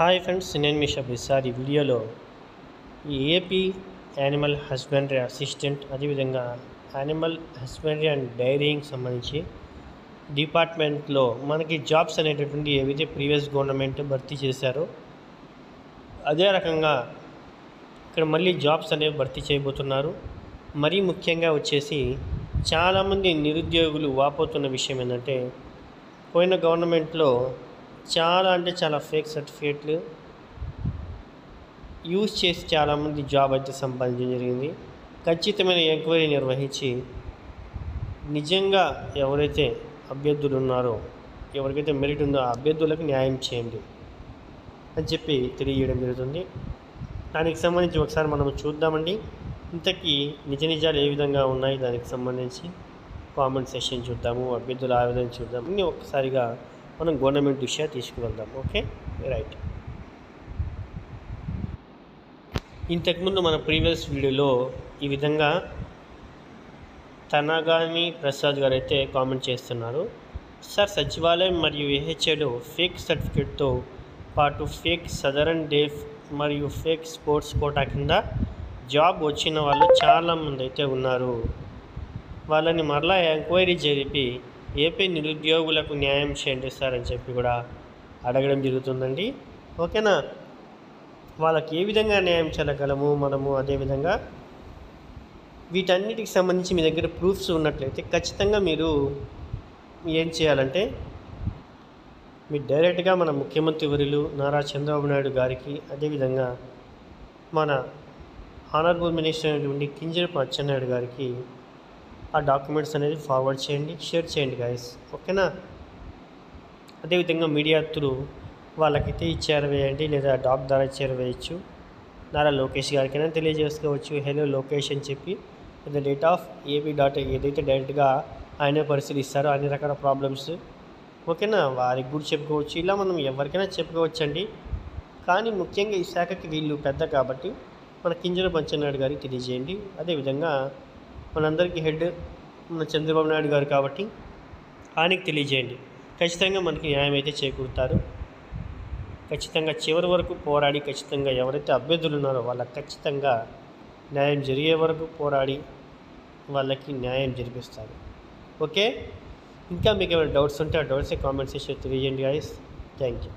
Hi friends, నేను మీ Shabbir. Sir ఈ వీడియోలో ఈ ఏపీ యానిమల్ హస్బెండరీ అసిస్టెంట్, అదేవిధంగా యానిమల్ హస్బెండరీ అండ్ డైరీకి సంబంధించి డిపార్ట్మెంట్లో మనకి జాబ్స్ అనేటటువంటి ఏవైతే ప్రీవియస్ గవర్నమెంట్ భర్తీ చేశారో అదే రకంగా ఇక్కడ మళ్ళీ జాబ్స్ అనేవి భర్తీ చేయబోతున్నారు. మరీ ముఖ్యంగా వచ్చేసి చాలామంది నిరుద్యోగులు వాపోతున్న విషయం ఏంటంటే, పోయిన గవర్నమెంట్లో చాలా ఫేక్ సర్టిఫికేట్లు యూజ్ చేసి చాలామంది జాబ్ అయితే సంపాదించడం జరిగింది. ఖచ్చితమైన ఎంక్వైరీ నిర్వహించి నిజంగా ఎవరైతే అభ్యర్థులు ఉన్నారో, ఎవరికైతే మెరిట్ ఉందో ఆ అభ్యర్థులకు న్యాయం చేయండి అని చెప్పి తెలియజేయడం జరుగుతుంది. దానికి సంబంధించి ఒకసారి మనం చూద్దామండి. ఇంతకీ నిజాలు ఏ విధంగా ఉన్నాయి దానికి సంబంధించి కామెంట్ సెషన్ చూద్దాము, అభ్యర్థుల ఆవేదన చూద్దాము. ఇన్ని ఒక్కసారిగా మనం గవర్నమెంట్ విషయం తీసుకువెళ్దాం. Okay, right. ఇంతకుముందు మన ప్రీవియస్ వీడియోలో ఈ విధంగా తనగాని ప్రసాద్ గారు అయితే కామెంట్ చేస్తున్నారు. సార్, సచివాలయం మరియు ఏహెచ్ఏలో ఫేక్ సర్టిఫికేట్తో పాటు ఫేక్ సదరన్ డే మరియు ఫేక్ స్పోర్ట్స్ కోటా కింద జాబ్ వచ్చిన వాళ్ళు చాలామంది అయితే ఉన్నారు. వాళ్ళని మరలా ఎంక్వైరీ జరిపి ఏపీ నిరుద్యోగులకు న్యాయం చేయండి సార్ అని చెప్పి కూడా అడగడం జరుగుతుందండి. ఓకేనా, వాళ్ళకి ఏ విధంగా న్యాయం చేయగలము మనము, అదేవిధంగా వీటన్నిటికి సంబంధించి మీ దగ్గర ప్రూఫ్స్ ఉన్నట్లయితే ఖచ్చితంగా మీరు ఏం చేయాలంటే, మీరు డైరెక్ట్గా మన ముఖ్యమంత్రి వర్యులు నారా చంద్రబాబు నాయుడు గారికి, అదేవిధంగా మన ఆనరబుల్ మినిస్టర్ అయినటువంటి కింజరపు అచ్చెన్నాయుడు గారికి ఆ డాక్యుమెంట్స్ అనేది ఫార్వర్డ్ చేయండి, షేర్ చేయండి గాయస్. ఓకేనా, అదేవిధంగా మీడియా త్రూ వాళ్ళకైతే చేరవేయండి, లేదా డాక్ ద్వారా చేరవేయచ్చు. నారా లోకేష్ గారికైనా తెలియజేసుకోవచ్చు, హలో లోకేష్ అని చెప్పి, the date of AP dot ఏదైతే డైరెక్ట్గా ఆయనే పరిశీలిస్తారో అన్ని రకాల ప్రాబ్లమ్స్. ఓకేనా, వారికి కూడా చెప్పుకోవచ్చు, ఇలా మనం ఎవరికైనా చెప్పుకోవచ్చండి. కానీ ముఖ్యంగా ఈ శాఖకి వీళ్ళు పెద్ద కాబట్టి మన కింజరపు అచ్చెన్నాయుడు గారికి తెలియజేయండి. అదేవిధంగా మనందరికీ హెడ్ మన చంద్రబాబు నాయుడు గారు కాబట్టి ఆయనకి తెలియజేయండి. ఖచ్చితంగా మనకి న్యాయం అయితే చేకూరుతారు. ఖచ్చితంగా చివరి వరకు పోరాడి, ఖచ్చితంగా ఎవరైతే అభ్యర్థులు ఉన్నారో వాళ్ళకి ఖచ్చితంగా న్యాయం జరిగే వరకు పోరాడి వాళ్ళకి న్యాయం జరిపిస్తారు. ఓకే, ఇంకా మీకు ఏమైనా డౌట్స్ ఉంటే ఆ డౌట్స్ కామెంట్ సెక్షన్లో తెలియజేయండి గాయస్. Thank you.